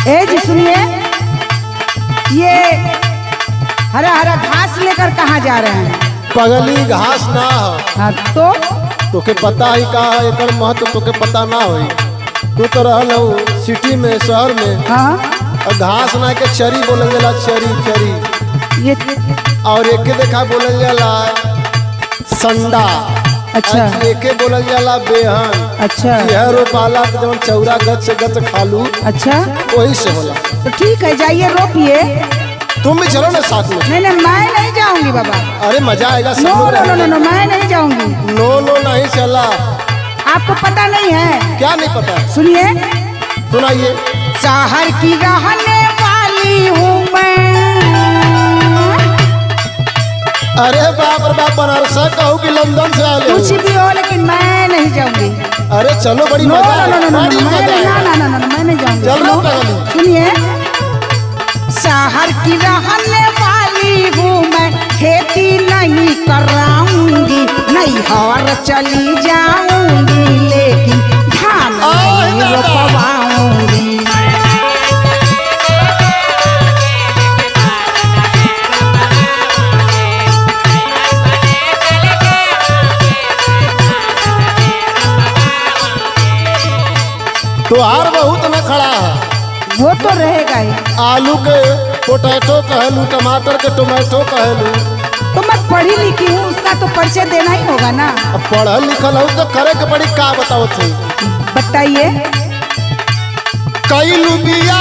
ए जी सुनिए, ये हरा हरा घास लेकर कहाँ जा रहे हैं? पगली घास ना हो। हाँ तोके पता ही का एकर महत्व तोके पता ना होई। तू तो रहल हो सिटी में, शहर में। हाँ और घास ना के चरी बोलल जाला, चरी चरी। ये और एके देखा बोलल जाला संडा। अच्छा एके बोलल जाला बेहन। अच्छा यह रोपाला के जवन चौरा गच से गच खालू, अच्छा वही से होला। तो ठीक है, जाइए रोपिए। तुम भी चलो ना साथ में। नहीं नहीं, मैं नहीं जाऊंगी बाबा। अरे मजा आएगा सब नो लोग नो नो रहेंगे। नो, मैं नहीं जाऊंगी। नो नो नहीं चला। आपको पता नहीं है? क्या नहीं पता? सुनिए, सुनाइए। शहर की रहने वाली हूँ मैं। अरे बाप रे बाप, बनारस कहूँ कि लंदन से आए कुछ भी हो, लेकिन मैं नहीं जाऊंगी। अरे चलो, बड़ी नो मजा नो नो नो नो, बड़ी मजा आएगा। मैं नहीं जाऊंगी। चलो सुनो, पगली। सुनिए, शहर की रहने वाली हूँ मैं, खेती नहीं कराऊंगी, नहीं हर चली जाऊंगी, लेकिन धान नहीं रोपवाऊंगी। तुहार बहुत न खड़ा है। वो तो रहेगा ही। आलू के पोटैटो कहलू, टमाटर के टोमेटो कहलू। तो मैं पढ़ी लिखी हूँ, उसका तो परिचय देना ही होगा ना। अब पढ़ल लिखल हो तो करे के पड़ी। का बताओ थे? बताइए। कई लुबिया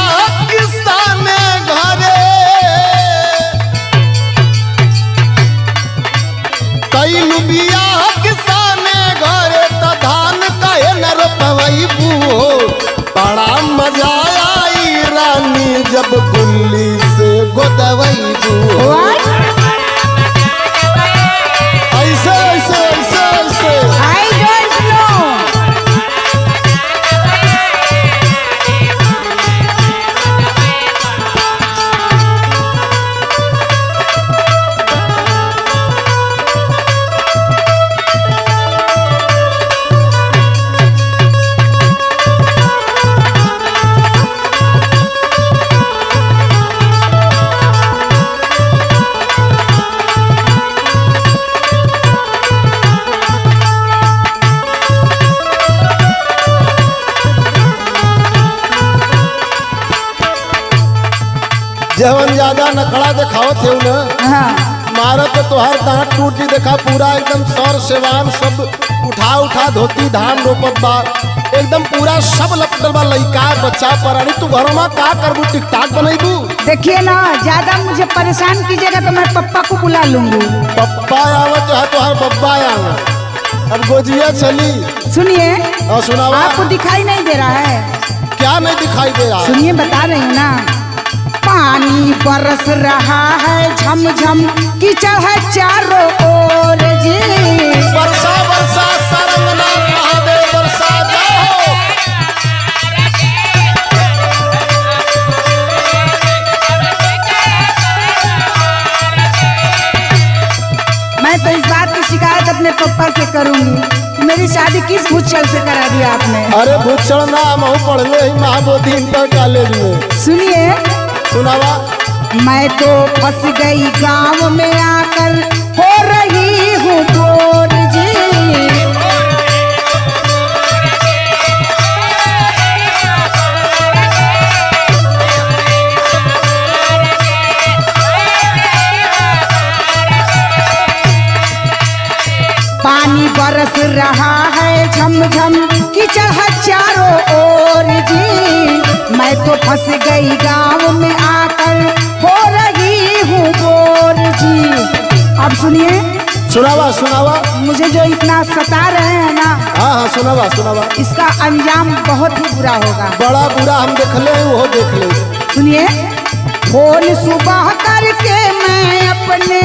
किसान घरे, कई लुबिया किसान घरे, त धान कहे न रोपवैबू हो। बड़ा मजा आई रानी जब गुल्ली से गोदवैबू हो। ऐसे ऐसे ऐसे ऐसे। I don't know। जवन ज्यादा नखड़ा दिखावत है ना, हाँ मारा तो तुहार दांत टूटी। देखा पूरा एकदम सर सेवान सब उठा उठा धोती धान रोपत बा, एकदम पूरा सब लपटल बा। लइका बच्चा परानी, तू घरों में का करबू? टिकटाक बनैबू? देखिए ना, ज्यादा मुझे परेशान कीजिएगा तो मैं पप्पा को बुला लूंगी। पप्पा आवत चाहे तुहार बब्बा आवत। अब गोजिया चली। सुनिए, और सुनावा। आपको दिखाई नहीं दे रहा है? क्या नहीं दिखाई दे रहा? सुनिए, बता रही हूँ ना। पानी बरस रहा है झमझम, कीचड़ है चारों ओर जी। बरसा बरसा सारंगनाथ महादेव बरसा जाओ। मैं तो इस बात की शिकायत अपने पप्पा से करूंगी। मेरी शादी किस भूचल से करा दिया आपने? अरे भूषण ना, हम पढ़ले ही महाबोधि इंटर कॉलेज में। सुनिए, सुनावा। मैं तो फंस गई गांव में आकर, हो रही हूँ बोर जी। पानी बरस रहा है झमझम, कीचड़ है चारों ओर जी। मैं तो फंस गई गांव में आकर, हो रही हूँ बोर जी। अब सुनिए। सुनावा सुनावा। मुझे जो इतना सता रहे हैं ना, हाँ हाँ सुनावा सुनावा। इसका अंजाम बहुत ही बुरा होगा। बड़ा बुरा हम देख ले, वो देख ले। सुनिए, फोन सुबह करके मैं अपने,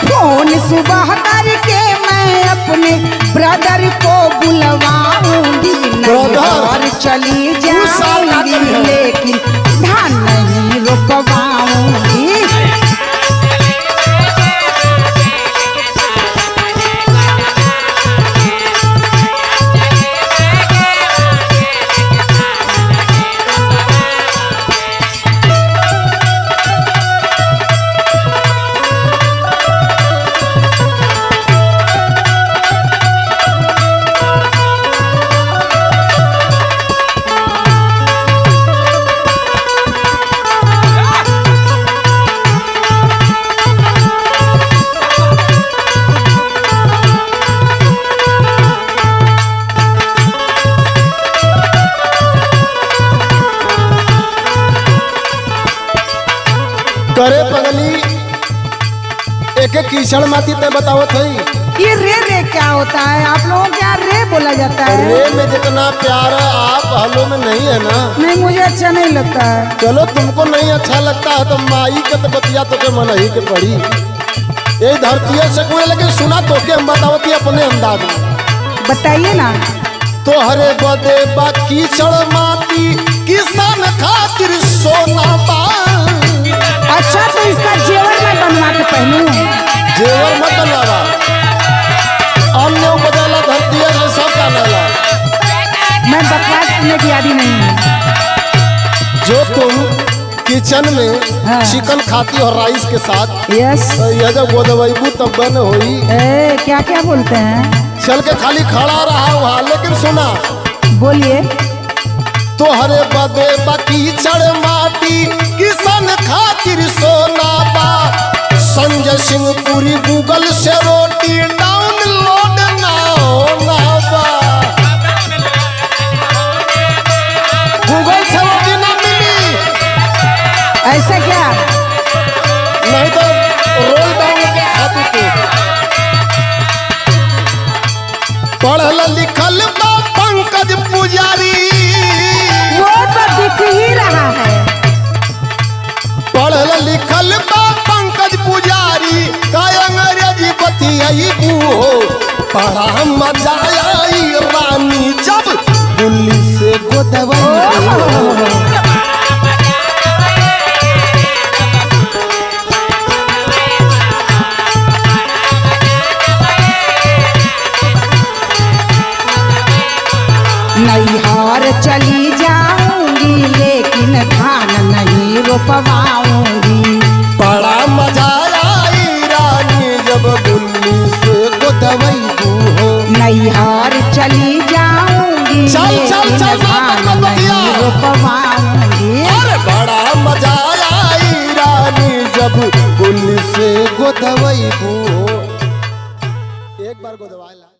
फोन सुबह करके मैं अपने ब्रदर को बुलवाऊंगी। और चली जाऊंगी, लेकिन धान नहीं रोपवाऊंगी। कीचड़ माटी ते बतावत है। ये रे क्या होता है? आप लोगों के यहाँ रे बोला जाता है? रे में जितना प्यार आप हलो में नहीं है ना। नहीं, मुझे अच्छा नहीं लगता है। चलो तुमको नहीं अच्छा लगता है तो माई के तो बतिया तो के मन ही के पड़ी। यही धरती से कोई, लेकिन सुना तो के हम बतावती अपने अंदाज में। बताइए ना। तो हरे बदे बा कीचड़ माटी किसान खातिर सोना बा। अच्छा, तो इसका जेवर मैं बनवा के पहनूं? जेवर मत बनावा, अन्य बदला धरती से सब का नाला। मैं बकवास सुनने की आदी नहीं हूँ। जो तुम किचन में हाँ। चिकन खाती हो राइस के साथ, यस। तो यह जब गोदवाईबू तब बन होई। क्या क्या बोलते हैं? चल के खाली खड़ा रहा वहाँ, लेकिन सुना। बोलिए। तो हरे बदे बा कीचड़ माटी किसान खातिर सोना बा। संजय सिंह पूरी गूगल से रोटी डाउनलोड ना होना बा। गूगल से रोटी ना मिली, ऐसा क्या? नहीं तो रोल डाउन के खाती थी। पढ़ल लिखल बा पंकज पुजारी। वो तो दिख ही रहा है। पढ़ल लिखल बा पंकज पुजारी का अंग्रेजी बतियाई हो। बड़ा मजा आई रानी जब दिल्ली से गोदवाई। नैहार चली जाऊंगी लेकिन धान नहीं रोपवाऊंगी। बड़ा मजा आई रानी जब दिल्ली से गोदवाई हो। नैहार चली जाऊंगी चल, चल, लेकिन चल, धान मत बतिया। नहीं रोपवाऊंगी। अरे बड़ा मजा आई रानी जब दिल्ली से गोदवाई हो। एक बार गोदवाई ला।